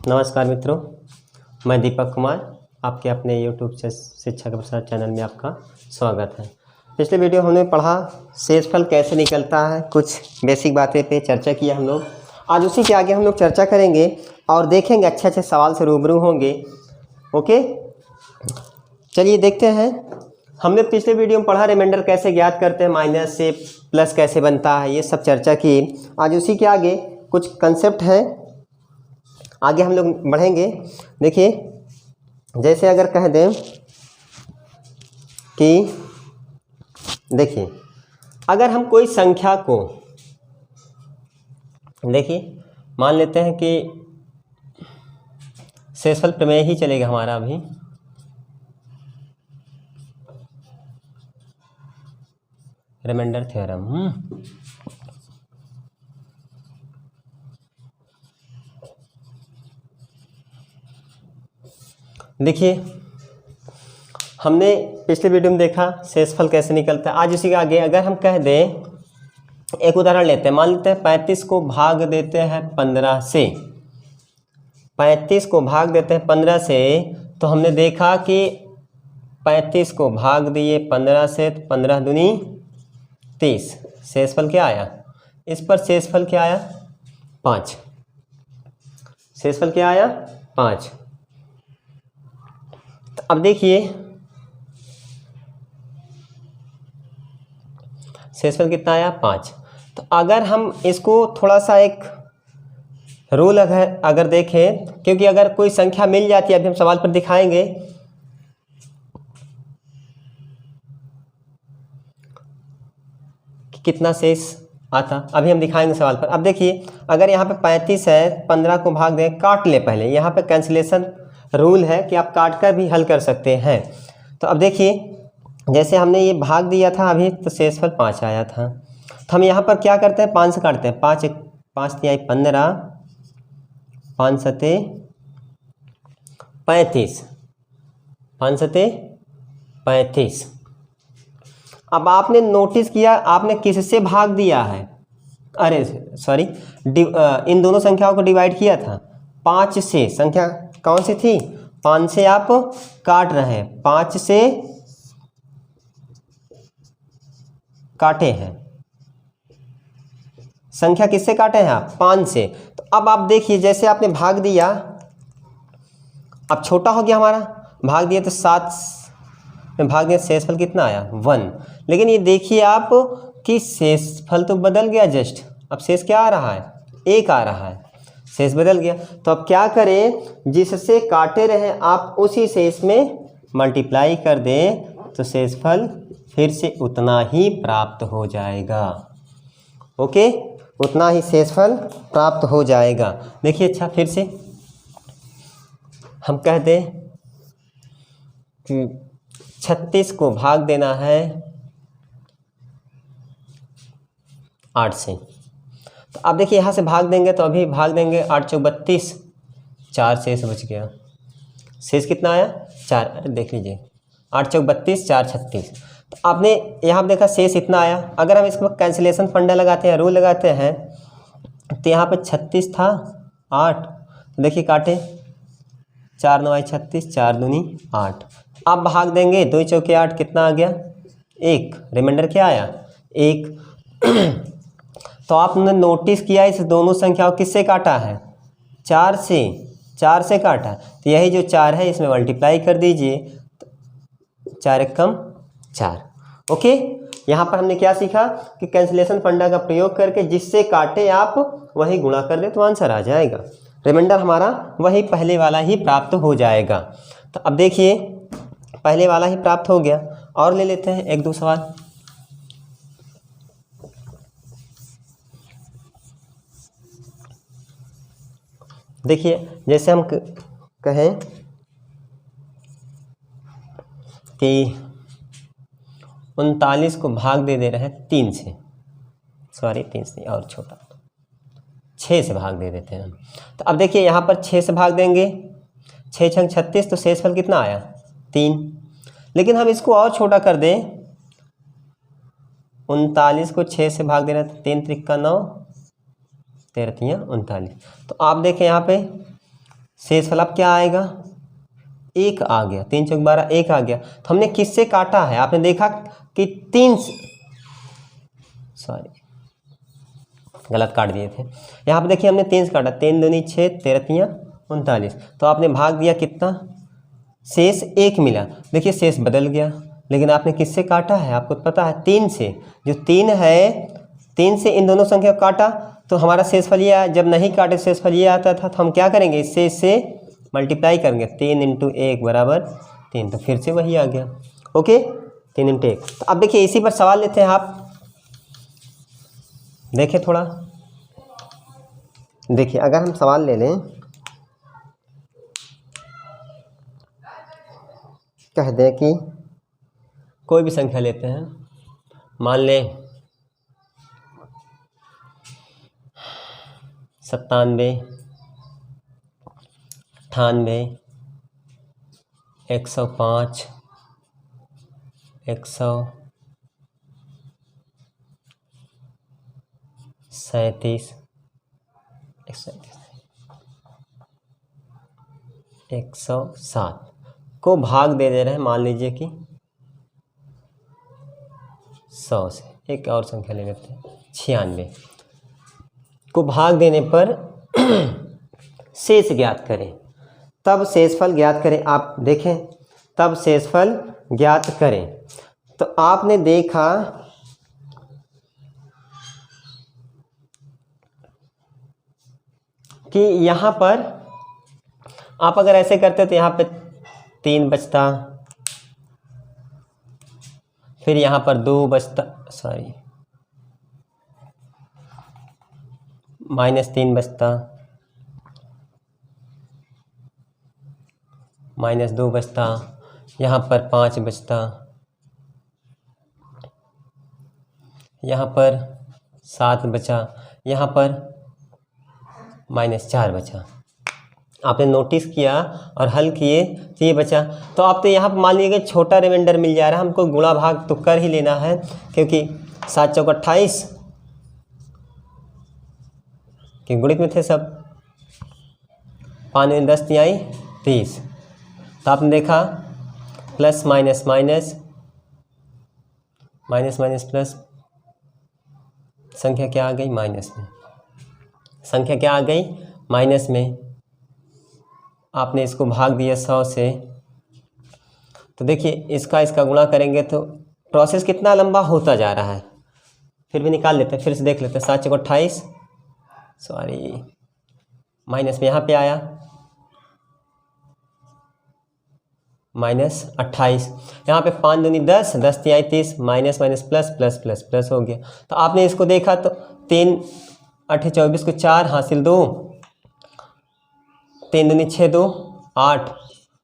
नमस्कार मित्रों, मैं दीपक कुमार आपके अपने YouTube से शिक्षा का प्रसार चैनल में आपका स्वागत है। पिछले वीडियो हमने पढ़ा शेषफल कैसे निकलता है, कुछ बेसिक बातें पे चर्चा किया हम लोग। आज उसी के आगे हम लोग चर्चा करेंगे और देखेंगे, अच्छे अच्छे सवाल से रूबरू होंगे। ओके, चलिए देखते हैं। हमने पिछले वीडियो में पढ़ा रिमाइंडर कैसे ज्ञात करते हैं, माइनस से प्लस कैसे बनता है, ये सब चर्चा की। आज उसी के आगे कुछ कंसेप्ट है, आगे हम लोग बढ़ेंगे। देखिए, जैसे अगर कह दें कि देखिए, अगर हम कोई संख्या को देखिए मान लेते हैं कि शेषफल प्रमेय ही चलेगा हमारा अभी। रिमाइंडर थ्योरम देखिए, हमने पिछले वीडियो में देखा शेषफल कैसे निकलता है। आज उसी के आगे अगर हम कह दें, एक उदाहरण लेते हैं। मान लेते हैं 35 को भाग देते हैं 15 से। 35 को भाग देते हैं 15 से, तो हमने देखा कि 35 को भाग दिए 15 से, तो 15 दूनी 30। शेषफल क्या आया? इस पर शेषफल क्या आया? 5। शेषफल क्या आया? 5। तो अब देखिए शेषफल कितना आया? 5। तो अगर हम इसको थोड़ा सा एक रूल अगर देखें, क्योंकि अगर कोई संख्या मिल जाती है, अभी हम सवाल पर दिखाएंगे, कि कितना शेष आता, अभी हम दिखाएंगे सवाल पर। अब देखिए, अगर यहाँ पे 35 है, 15 को भाग दें, काट ले पहले। यहाँ पे कैंसिलेशन रूल है कि आप काट कर भी हल कर सकते हैं। तो अब देखिए, जैसे हमने ये भाग दिया था अभी, तो शेषफल 5 आया था। तो हम यहाँ पर क्या करते हैं? 5 से काटते हैं। 5 तिहाई 15, 5 सते 35, 5 सते 35। अब आपने नोटिस किया, आपने किससे भाग दिया है? अरे सॉरी, इन दोनों संख्याओं को डिवाइड किया था 5 से। संख्या कौन सी थी? 5 से आप काट रहे हैं, 5 से काटे हैं। संख्या किससे काटे हैं आप? 5 से। तो अब आप देखिए, जैसे आपने भाग दिया, अब छोटा हो गया हमारा, भाग दिया तो 7 में भाग दिया, शेषफल कितना आया? 1। लेकिन ये देखिए आप कि शेषफल तो बदल गया जस्ट। अब शेष क्या आ रहा है? 1 आ रहा है, शेष बदल गया। तो अब क्या करें? जिससे काटे रहे आप उसी शेष में मल्टीप्लाई कर दें, तो शेषफल फिर से उतना ही प्राप्त हो जाएगा। ओके, उतना ही शेषफल प्राप्त हो जाएगा। देखिए, अच्छा, फिर से हम कह दें कि 36 को भाग देना है 8 से। तो अब देखिए, यहाँ से भाग देंगे, तो अभी भाग देंगे 8 चौक 32, 4 शेष बच गया। शेष कितना आया? 4। अरे देख लीजिए, 8 चौक 32, 4 36। तो आपने यहाँ पर देखा शेष इतना आया। अगर हम इसमें कैंसिलेशन फंडा लगाते हैं, रूल लगाते हैं, तो यहाँ पे 36 था, 8, देखिए काटे, 4 9 36, 4 दूनी 8। अब भाग देंगे, 2 चौके 8, कितना आ गया? 1। रिमाइंडर क्या आया? 1। तो आपने नोटिस किया, इस दोनों संख्याओं किससे काटा है? 4 से। 4 से काटा, तो यही जो 4 है इसमें मल्टीप्लाई कर दीजिए, 4 एकम 4। ओके, यहाँ पर हमने क्या सीखा कि कैंसिलेशन फंडा का प्रयोग करके जिससे काटे आप वही गुणा कर दे तो आंसर आ जाएगा। रिमाइंडर हमारा वही पहले वाला ही प्राप्त हो जाएगा। तो अब देखिए, पहले वाला ही प्राप्त हो गया। और ले लेते हैं 1-2 सवाल। देखिए, जैसे हम कहें कि 39 को भाग दे रहे हैं 3 से, सॉरी 3 से और छोटा, 6 से भाग दे देते हैं। तो अब देखिए, यहाँ पर 6 से भाग देंगे, 6 छंग 36, तो शेषफल कितना आया? 3। लेकिन हम इसको और छोटा कर दें, 39 को 6 से भाग देना, 3 त्रिक का 9, 13 39। तो आप देखें यहाँ पे शेषफल अब क्या आएगा, 1 आ गया। 3 चौक 12, 1 आ गया। तो हमने किससे काटा है, आपने देखा कि 3 सॉरी गलत काट दिए थे। यहाँ पे देखिए हमने 3 से काटा, 3 दूनी 6, 13 तियाँ 39। तो आपने भाग दिया कितना, शेष 1 मिला। देखिए शेष बदल गया, लेकिन आपने किससे काटा है, आपको पता है 3 से। जो 3 है, 3 से इन दोनों संख्या को काटा तो हमारा शेषफल ये आया। जब नहीं काटे शेषफल ये आता था, तो हम क्या करेंगे, इससे मल्टीप्लाई करेंगे। 3 × 1 = 3, तो फिर से वही आ गया। ओके, 3 × 1। तो अब देखिए इसी पर सवाल लेते हैं। आप देखिए थोड़ा, देखिए अगर हम सवाल ले लें, कह दें कि कोई भी संख्या लेते हैं, मान लें 97, 98, 105, 137, 107 को भाग दे रहे हैं, मान लीजिए कि 100 से। एक और संख्या ले लेते हैं, 96 को भाग देने पर शेष ज्ञात करें, तब शेषफल ज्ञात करें। आप देखें, तब शेषफल ज्ञात करें। तो आपने देखा कि यहाँ पर आप अगर ऐसे करते तो यहाँ पे 3 बचता, फिर यहाँ पर 2 बचता, सॉरी -3 बचता, -2 बचता, यहाँ पर 5 बचता, यहाँ पर 7 बचा, यहाँ पर -4 बचा। आपने नोटिस किया और हल किए तो ये बचा। तो आप तो यहाँ पर मान लीजिए छोटा रिमाइंडर मिल जा रहा है, हमको गुणा भाग तो कर ही लेना है, क्योंकि 7 चौक 28 कि गुणित में थे सब, 5 × 10 = 30। तो आपने देखा plus minus minus minus minus plus, संख्या क्या आ गई, माइनस में। संख्या क्या आ गई, माइनस में। आपने इसको भाग दिया 100 से, तो देखिए इसका गुणा करेंगे तो प्रोसेस कितना लंबा होता जा रहा है। फिर भी निकाल लेते हैं, फिर से देख लेते हैं। 7 चौक 28, सॉरी माइनस में यहाँ पे आया -28, यहाँ पे 5 दूनी 10, 10 तिहाई 30, minus minus plus plus plus plus हो गया। तो आपने इसको देखा तो 3 8 24 को 4 हासिल 2, 3 दूनी 6 2 8,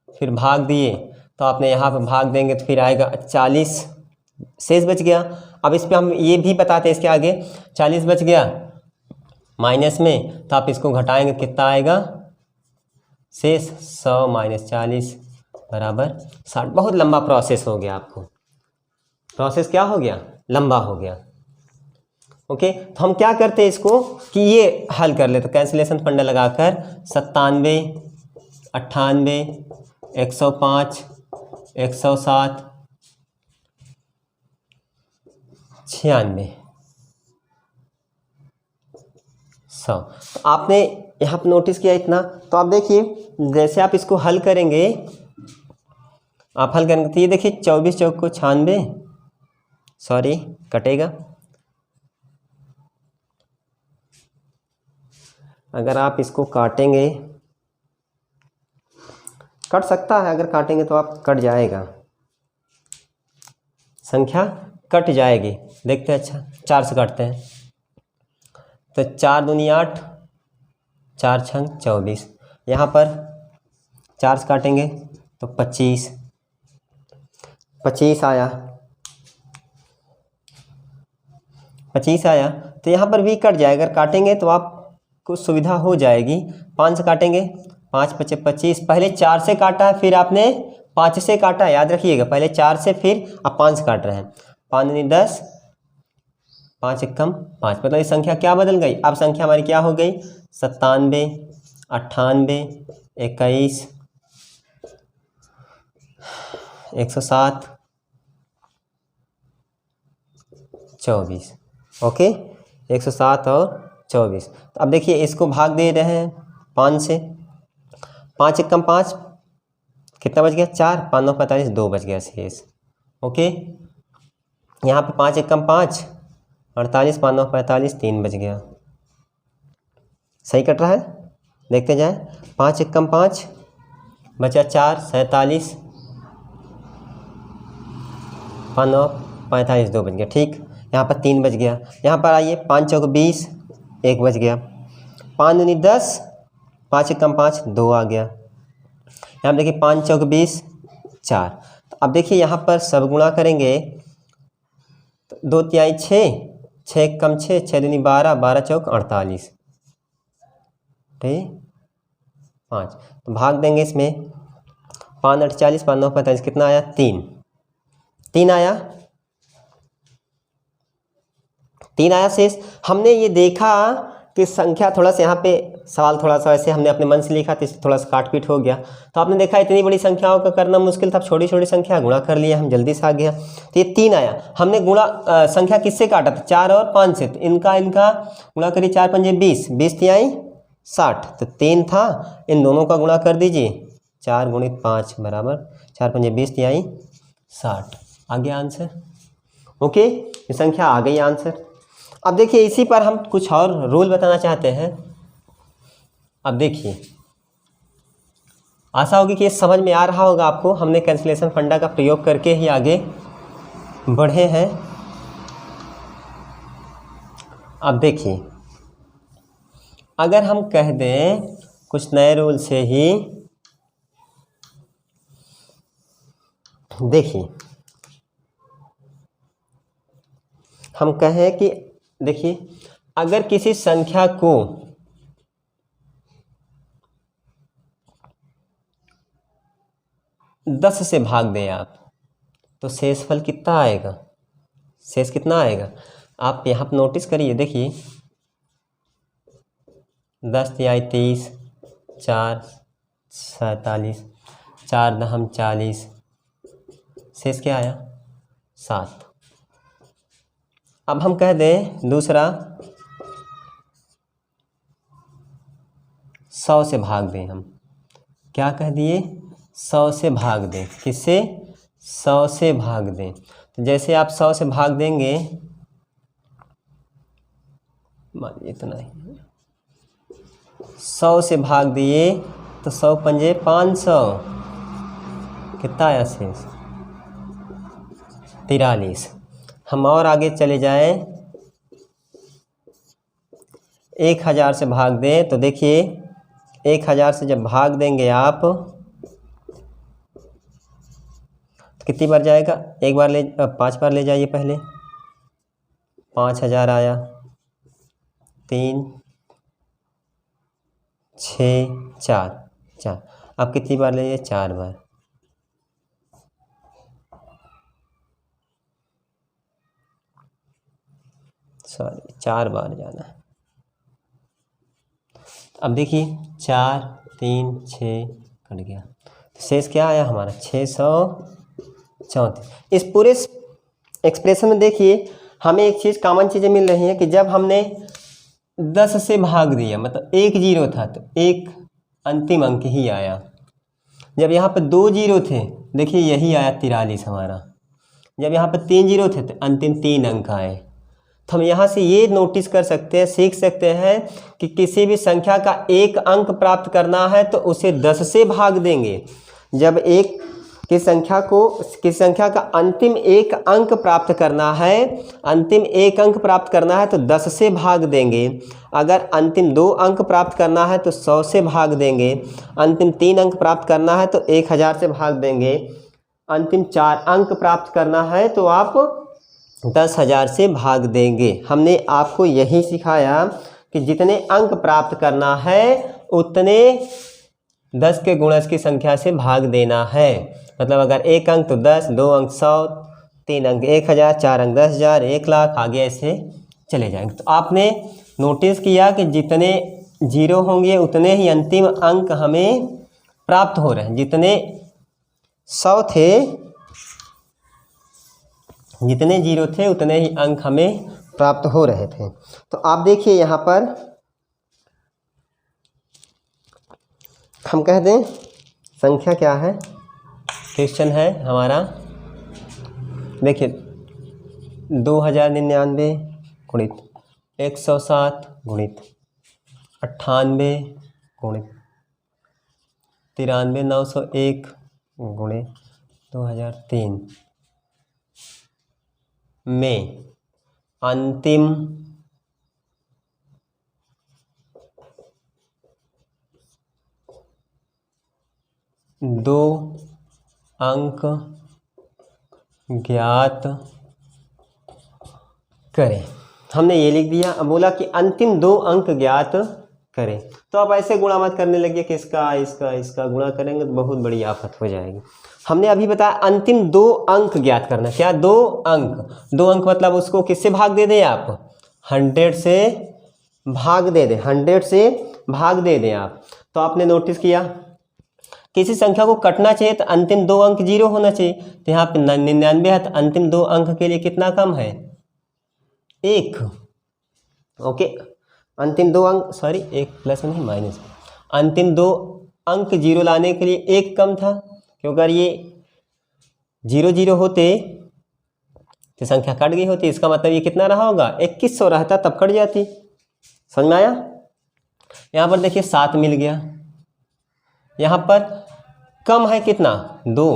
फिर भाग दिए। तो आपने यहाँ पे भाग देंगे तो फिर आएगा 40, शेष बच गया। अब इस पे हम ये भी बताते हैं, इसके आगे 40 बच गया माइनस में, तो आप इसको घटाएंगे कितना आएगा शेष, 100 - 40 = 60। बहुत लंबा प्रोसेस हो गया, आपको प्रोसेस क्या हो गया, लंबा हो गया। ओके, तो हम क्या करते हैं इसको कि ये हल कर लेते, कैंसिलेशन फंडा लगाकर 97, 98, 105, 107, 96, 100। तो आपने यहाँ पर नोटिस किया इतना। तो आप देखिए जैसे आप इसको हल करेंगे, आप हल करेंगे तो ये देखिए 24 चौक को 96, सॉरी कटेगा। अगर आप इसको काटेंगे, कट सकता है, अगर काटेंगे तो आप कट जाएगा, संख्या कट जाएगी। देखते हैं, अच्छा 4 से काटते हैं तो 4 दूनी 8, 4 छंग 24, यहाँ पर 4 से काटेंगे तो 25, 25 आया, 25 आया। तो यहाँ पर भी कट जाएगा, अगर काटेंगे तो आपको सुविधा हो जाएगी। 5 से काटेंगे, 5 × 5 = 25। पहले 4 से काटा है, फिर आपने 5 से काटा, याद रखिएगा, पहले 4 से फिर आप 5 से काट रहे हैं। 5 दूनी 10, 5 × 1 = 5, मतलब ये संख्या क्या बदल गई, अब संख्या हमारी क्या हो गई, 97, 98, 21, 107, 24। ओके, 107 और 24। तो अब देखिए इसको भाग दे रहे हैं 5 से, 5 एकम 5, कितना बच गया 4, 5 9 45, 2 बच गया शेष। ओके, यहाँ पे 5 एकम 5, 48, 5 9 45, 3 बच गया। सही कट रहा है, देखते जाए। 5 एकम 5 बचा 4, 47, 5 9 45, 2 बच गया। ठीक, यहाँ पर 3 बच गया। यहाँ पर आइए, 5 चौक 20, 1 बच गया। 5 दूनी 10, 5 एकम 5, 2 आ गया। यहाँ देखिए 5 चौक 20, 4। तो अब देखिए यहाँ पर सब गुणा करेंगे तो 2 तिहाई 6, 6 एकम 6, 6 दूनी 12, 12 चौक 48, ठीक 5। तो भाग देंगे इसमें, 5 48, 5 9 45, कितना आया 3, 3 आया, 3 आया शेष। हमने ये देखा कि संख्या थोड़ा सा यहाँ पे सवाल थोड़ा सा ऐसे हमने अपने मन से लिखा तो थोड़ा सा काट पीट हो गया। तो आपने देखा इतनी बड़ी संख्याओं का करना मुश्किल था, छोटी छोटी संख्या गुणा कर लिया, हम जल्दी से आ गया। तो ये 3 आया, हमने गुणा संख्या किससे काटा था, 4 और 5 से। तो इनका गुणा करिए, 4 पंजे 20, 20 तिहाई 60, तो 3 था, इन दोनों का गुणा कर दीजिए, 4 गुणित 5 बराबर 4 पंजे 20 तिहाई 60, आ गया आंसर। ओके, ये संख्या आ गई आंसर। अब देखिए इसी पर हम कुछ और रूल बताना चाहते हैं। अब देखिए, आशा होगी कि ये समझ में आ रहा होगा आपको। हमने कैंसिलेशन फंडा का प्रयोग करके ही आगे बढ़े हैं। अब देखिए, अगर हम कह दें कुछ नए रूल से ही, देखिए हम कहें कि देखिए अगर किसी संख्या को 10 से भाग दें आप, तो शेषफल कितना आएगा, शेष कितना आएगा आप यहाँ पर नोटिस करिए। देखिए 10 तिहाई 23, 4 47, 4 दहम 40, शेष क्या आया 7। अब हम कह दें दूसरा 100 से भाग दें, हम क्या कह दिए 100 से भाग दें, किससे 100 से भाग दें। तो जैसे आप 100 से भाग देंगे, मान लीजिए इतना ही, 100 से भाग दिए तो 100 पंजे 500, कितना आया शेष 43। हम और आगे चले जाएं, 1000 से भाग दें तो देखिए 1000 से जब भाग देंगे आप तो कितनी बार जाएगा, एक बार ले 5 बार ले जाइए। पहले 5000 आया, 3 6 4, अब कितनी बार ले, 4 बार। सॉरी 4 बार जाना है। अब देखिए 4 3 6 कट गया, तो शेष क्या आया हमारा 634। इस पूरे एक्सप्रेशन में देखिए हमें एक चीज़ कॉमन चीज़ें मिल रही हैं कि जब हमने 10 से भाग दिया, मतलब 1 0 था तो एक अंतिम अंक ही आया। जब यहाँ पर 2 0 थे, देखिए यही आया 43 हमारा। जब यहाँ पर 3 0 थे तो अंतिम 3 अंक आए। तो हम यहाँ से ये नोटिस कर सकते हैं, सीख सकते हैं कि किसी भी संख्या का एक अंक प्राप्त करना है तो उसे 10 से भाग देंगे। जब किसी संख्या का अंतिम एक अंक प्राप्त करना है, अंतिम एक अंक प्राप्त करना है तो 10 से भाग देंगे। अगर अंतिम 2 अंक प्राप्त करना है तो 100 से भाग देंगे। अंतिम 3 अंक प्राप्त करना है तो 1000 से भाग देंगे। अंतिम 4 अंक प्राप्त करना है तो आप 10,000 से भाग देंगे। हमने आपको यही सिखाया कि जितने अंक प्राप्त करना है उतने 10 के गुणज की संख्या से भाग देना है। मतलब अगर 1 अंक तो 10, 2 अंक 100, 3 अंक 1000, 4 अंक 10,000, 1 लाख, आगे ऐसे चले जाएंगे। तो आपने नोटिस किया कि जीरो होंगे उतने ही अंतिम अंक हमें प्राप्त हो रहे हैं। जितने 100 थे, जितने जीरो थे उतने ही अंक हमें प्राप्त हो रहे थे। तो आप देखिए यहाँ पर हम कह दें संख्या क्या है, क्वेश्चन है हमारा, देखिए 2099 गुणित 107 गुणित 98 गुणित 93,901 गुणित 2003 में अंतिम दो अंक ज्ञात करें। हमने ये लिख दिया। अब बोला कि अंतिम दो अंक ज्ञात करें, तो आप ऐसे गुणा मत करने लगे कि इसका इसका इसका गुणा करेंगे तो बहुत बड़ी आफत हो जाएगी। हमने अभी बताया अंतिम दो अंक ज्ञात करना। क्या? दो अंक मतलब उसको किससे भाग दे दें आप? 100 से भाग दे दें, 100 से भाग दे दें आप। तो आपने नोटिस किया किसी संख्या को कटना चाहिए तो अंतिम दो अंक 0 होना चाहिए। तो यहाँ पे 99 है तो अंतिम दो अंक के लिए कितना कम है? 1। ओके, अंतिम दो अंक, सॉरी 1 प्लस नहीं माइनस, अंतिम दो अंक 0 लाने के लिए 1 कम था, क्योंकि अगर ये 0 होते तो संख्या कट गई होती। इसका मतलब ये कितना रहा होगा? 2100 रहता तब कट जाती। समझ में आया? यहाँ पर देखिए 7 मिल गया, यहाँ पर कम है कितना? 2।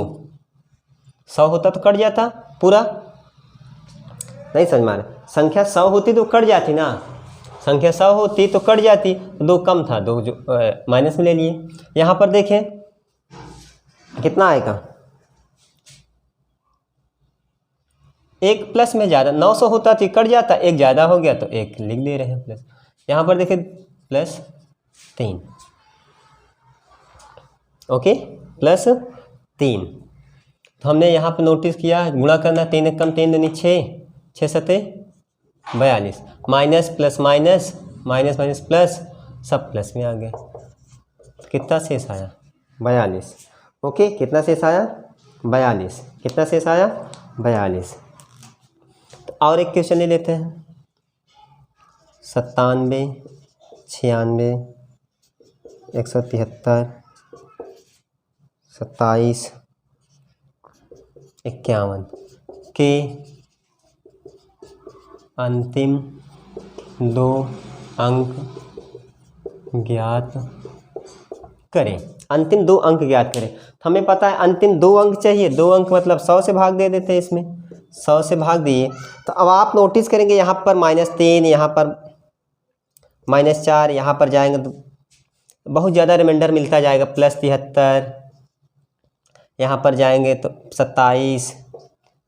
100 होता तो कट जाता पूरा, नहीं समझ में आ रहा? संख्या 100 होती तो कट जाती ना, संख्या 100 होती तो कट जाती, 2 कम था, 2 जो माइनस में ले लिए। यहाँ पर देखें कितना आएगा? 1 प्लस में ज़्यादा, 900 होता तो कट जाता, 1 ज़्यादा हो गया तो 1 लिख दे रहे हैं प्लस। यहाँ पर देखें +3, ओके, +3। तो हमने यहाँ पर नोटिस किया गुणा करना, 3 1 कम 3 दूनी 6, 6 7 42, minus plus minus, minus minus plus, सब प्लस में आ गए। कितना शेष आया? 42। ओके, कितना शेष आया? 42। कितना शेष आया? 42। तो और एक क्वेश्चन ले लेते हैं। 97 96 173 27 51 के अंतिम दो अंक ज्ञात करें। अंतिम दो अंक ज्ञात करें, तो हमें पता है अंतिम दो अंक चाहिए। 2 अंक मतलब 100 से भाग दे देते हैं, इसमें 100 से भाग दिए। तो अब आप नोटिस करेंगे यहाँ पर -3, यहाँ पर -4, यहाँ पर जाएंगे तो बहुत ज़्यादा रिमाइंडर मिलता जाएगा, +73, यहाँ पर जाएंगे तो 27,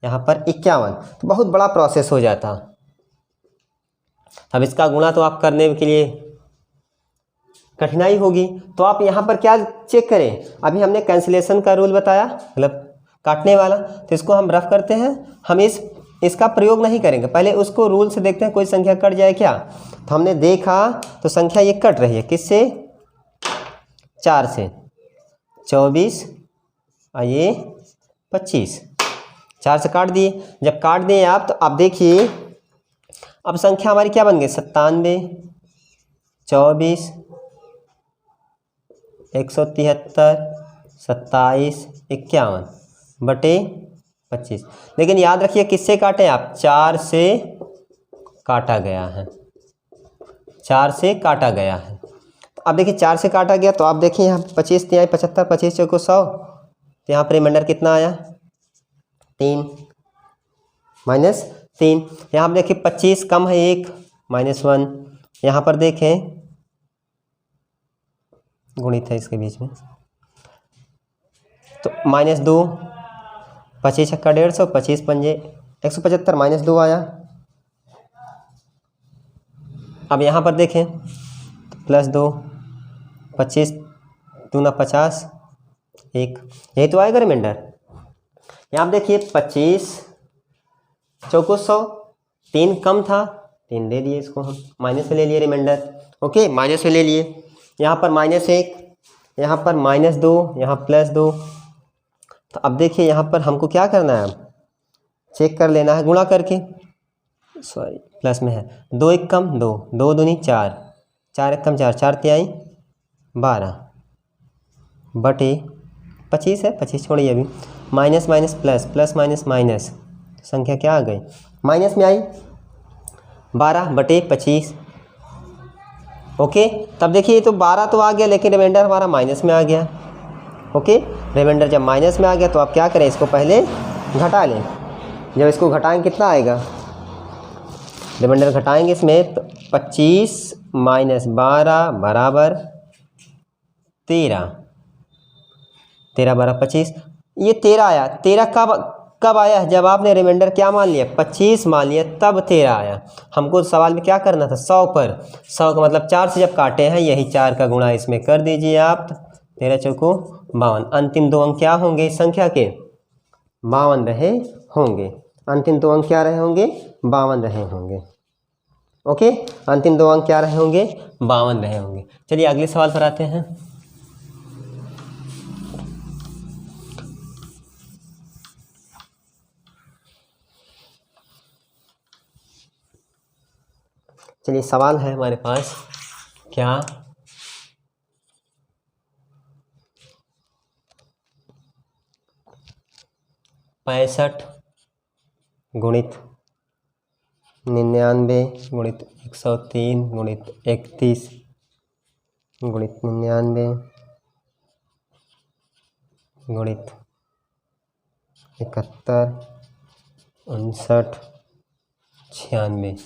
यहाँ पर 51, तो बहुत बड़ा प्रोसेस हो जाता। अब इसका गुणा तो आप करने के लिए कठिनाई होगी, तो आप यहाँ पर क्या चेक करें? अभी हमने कैंसिलेशन का रूल बताया, मतलब काटने वाला, तो इसको हम रफ करते हैं। हम इसका प्रयोग नहीं करेंगे, पहले उसको रूल से देखते हैं कोई संख्या कट जाए क्या। तो हमने देखा तो संख्या ये कट रही है, किससे? 4 से, 24 और ये 25, 4 से काट दिए। जब काट दिए आप तो आप देखिए अब संख्या हमारी क्या बन गई? 97 24 173 27 51 बटे 25। लेकिन याद रखिए किससे काटे आप? 4 से काटा गया है, 4 से काटा गया है। तो अब देखिए 4 से काटा गया तो आप देखिए यहाँ 25 3 75, 25 चौको 100, तो यहाँ पर रिमाइंडर कितना आया? 3 -3। यहाँ पर देखिए 25 कम है 1, -1। यहाँ पर देखें गुणित है इसके बीच में, तो -2, 25 छक्का 150, 25 पंजे 175, -2 आया। अब यहाँ पर देखें +2, 25 दूना 50, 1, यही तो आएगा रिमाइंडर। यहाँ पर देखिए 25 चौको 100, 3 कम था, 3 दे दिए, इसको हम माइनस में ले लिए रिमाइंडर। ओके, माइनस में ले लिए, यहाँ पर -1, यहाँ पर -2, यहाँ +2। तो अब देखिए यहाँ पर हमको क्या करना है, चेक कर लेना है गुणा करके, सॉरी प्लस में है, 2 1 कम 2, 2 दूनी 4, 4 1 कम 4, 4 तिहाई 12 बटे 25 है, 25 छोड़िए अभी, minus minus plus, plus minus minus, संख्या क्या आ गई, माइनस में आई, 12 बटे 25। ओके, तब देखिए ये तो 12 तो आ गया, लेकिन रिमाइंडर हमारा माइनस में आ गया। ओके, रिमाइंडर जब माइनस में आ गया तो आप क्या करें, इसको पहले घटा लें। जब इसको घटाएंगे कितना आएगा, रिमाइंडर घटाएंगे इसमें तो 25 माइनस 12 बराबर 13, 13 12 25, ये 13 आया। 13 कब आया, जब आपने रिमाइंडर क्या मान लिया, 25 मान लिया, तब 13 आया। हमको सवाल में क्या करना था, 100 पर, 100 का मतलब 4 से जब काटे हैं, यही 4 का गुणा इसमें कर दीजिए आप, 13 चौको 52। अंतिम 2 अंक क्या होंगे इस संख्या के, 52 रहे होंगे। अंतिम 2 अंक क्या रहे होंगे, 52 रहे होंगे। ओके, अंतिम 2 अंक क्या रहे होंगे, 52 रहे होंगे। चलिए अगले सवाल पर आते हैं। चलिए सवाल है हमारे पास, क्या 65 गुणित 99 गुणित 103 गुणित 31 गुणित 99 गुणित 71 59 96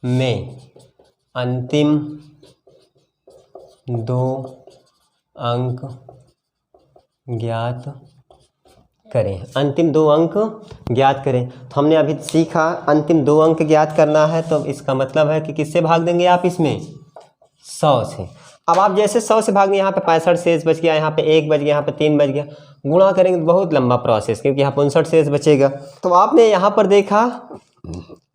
में अंतिम 2 अंक ज्ञात करें। अंतिम 2 अंक ज्ञात करें, तो हमने अभी सीखा अंतिम 2 अंक ज्ञात करना है, तो इसका मतलब है कि किससे भाग देंगे आप, इसमें 100 से। अब आप जैसे 100 से भागेंगे, यहाँ पे 65 शेष बच गया, यहाँ पे 1 बच गया, यहाँ पे 3 बच गया, गुणा करेंगे तो बहुत लंबा प्रोसेस, क्योंकि यहाँ 59 शेष बचेगा। तो आपने यहाँ पर देखा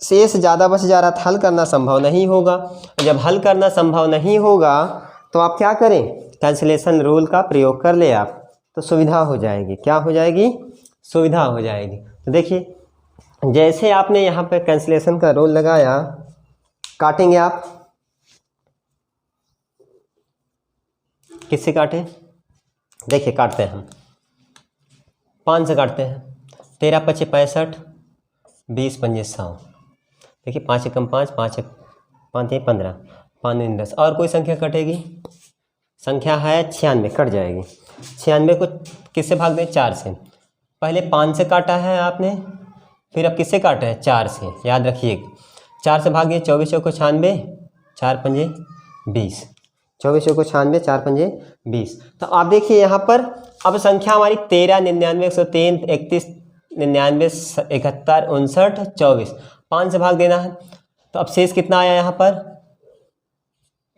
शेष ज़्यादा बच जा रहा था, हल करना संभव नहीं होगा। जब हल करना संभव नहीं होगा तो आप क्या करें, कैंसिलेशन रूल का प्रयोग कर ले आप, तो सुविधा हो जाएगी। क्या हो जाएगी, सुविधा हो जाएगी। तो देखिए जैसे आपने यहाँ पे कैंसिलेशन का रूल लगाया, काटेंगे आप, किससे काटें, देखिए काटते हैं हम 5 से काटते हैं, 13 5 65, 20 पंजे 100, देखिए 5 एकम 5, 5 5 15, 5 दूनी 10, और कोई संख्या कटेगी, संख्या है 96, कट जाएगी। 96 को किससे भाग दें, 4 से। पहले 5 से काटा है आपने, फिर अब किससे काटा है, 4 से, याद रखिए। 4 से भागिए, 24 चौको 96, 4 पंजे 20, 24 चौको 96, 4 पंजे 20। तो आप देखिए यहाँ पर अब संख्या हमारी 13 99 103 31 99 71 59 24, 5 से भाग देना है। तो अब शेष कितना आया यहाँ पर,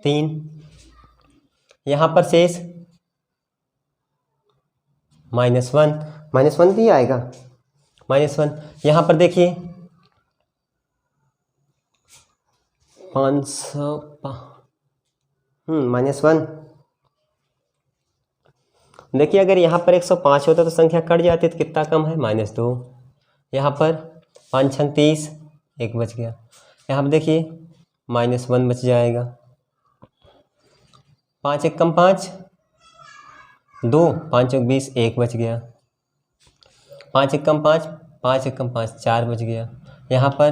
3। यहाँ पर शेष -1, -1 भी आएगा, -1। यहाँ पर देखिए 500 -1। देखिए अगर यहाँ पर 105 होता तो संख्या कट जाती, तो कितना कम है, -2। यहाँ पर 5 6 30, 1 बच गया। यहाँ पर देखिए -1 बच जाएगा, 5 1 कम 5 2, 5 चौक 20, 1 बच गया। 5 1 कम 5, 5 1 कम 5, 4 बच गया। यहाँ पर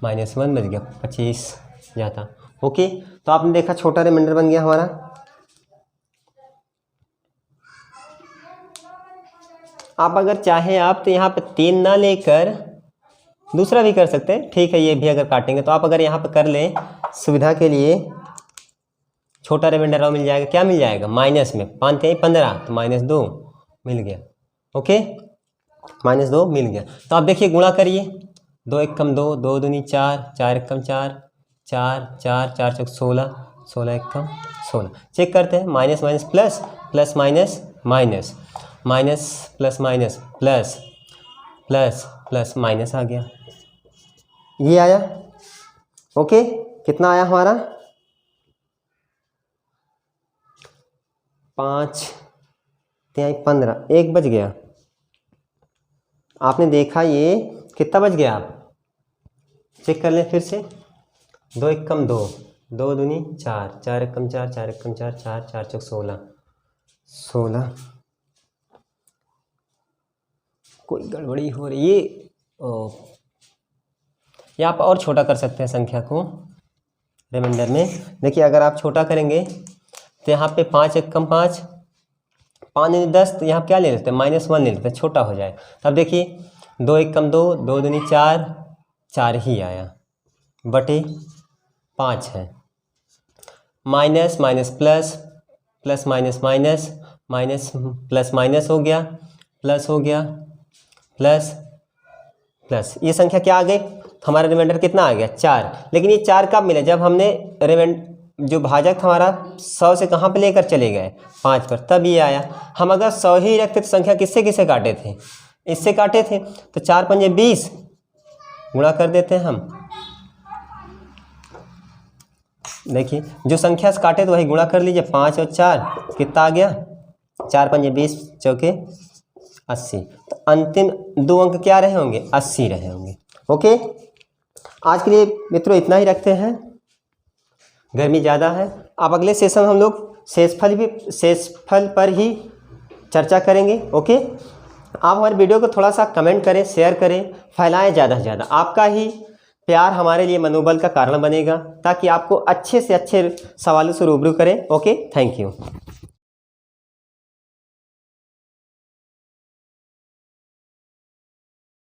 -1 बच गया, 25 जाता। ओके, तो आपने देखा छोटा रिमाइंडर बन गया हमारा। आप अगर चाहें आप तो यहाँ पे 3 ना लेकर दूसरा भी कर सकते हैं, ठीक है। ये भी अगर काटेंगे तो आप अगर यहाँ पे कर लें सुविधा के लिए, छोटा रिमाइंडर और मिल जाएगा, क्या मिल जाएगा, माइनस में 5 3 15, तो -2 मिल गया। ओके, -2 मिल गया। तो आप देखिए गुणा करिए, 2 1 कम 2, 2 दूनी 4, 4 1 कम 4, 4 4 4 चौक 16, 16 1 कम 16। चेक करते हैं, minus minus plus, plus minus minus, minus plus minus plus, plus plus minus आ गया, ये आया। ओके, कितना आया हमारा 5 तिहाई 15, 1 बज गया। आपने देखा ये कितना बज गया, आप चेक कर लें फिर से। 2 एकम 2, 2 दूनी 4, 4 एकम 4, 4 एकम 4, 4 4 चौक 16, 16। कोई गड़बड़ी हो रही है। या आप और छोटा कर सकते हैं संख्या को रिमाइंडर में। देखिए अगर आप छोटा करेंगे तो यहाँ पे 5 एकम 5, 5 दूनी 10, तो यहाँ क्या ले लेते हैं, -1 ले लेते हैं, छोटा हो जाए। तब देखिए 2 एकम 2, 2 दूनी 4, 4 ही आया, बटे 5 है। Minus minus plus, plus minus minus, minus plus minus हो गया, प्लस हो गया, प्लस प्लस। ये संख्या क्या आ गई, हमारा रिमाइंडर कितना आ गया, 4। लेकिन ये 4 कब मिला, जब हमने जो भाजक हमारा 100 से कहाँ पे लेकर चले गए, 5 पर, तब ये आया। हम अगर 100 ही रखते तो संख्या किससे किससे काटे थे, इससे काटे थे। तो 4 पंजे 20, गुणा कर देते हैं हम। देखिए जो संख्या से काटे तो वही गुणा कर लीजिए, 5 और 4 कितना आ गया, 4 पंजे 20, चौके 80। तो अंतिम 2 अंक क्या रहे होंगे, 80 रहे होंगे। ओके, आज के लिए मित्रों इतना ही रखते हैं, गर्मी ज़्यादा है। अब अगले सेशन हम लोग शेषफल पर ही चर्चा करेंगे। ओके, आप हमारे वीडियो को थोड़ा सा कमेंट करें, शेयर करें, फैलाएं ज़्यादा से ज़्यादा। आपका ही प्यार हमारे लिए मनोबल का कारण बनेगा, ताकि आपको अच्छे से अच्छे सवालों से रूबरू करें। Okay, thank you.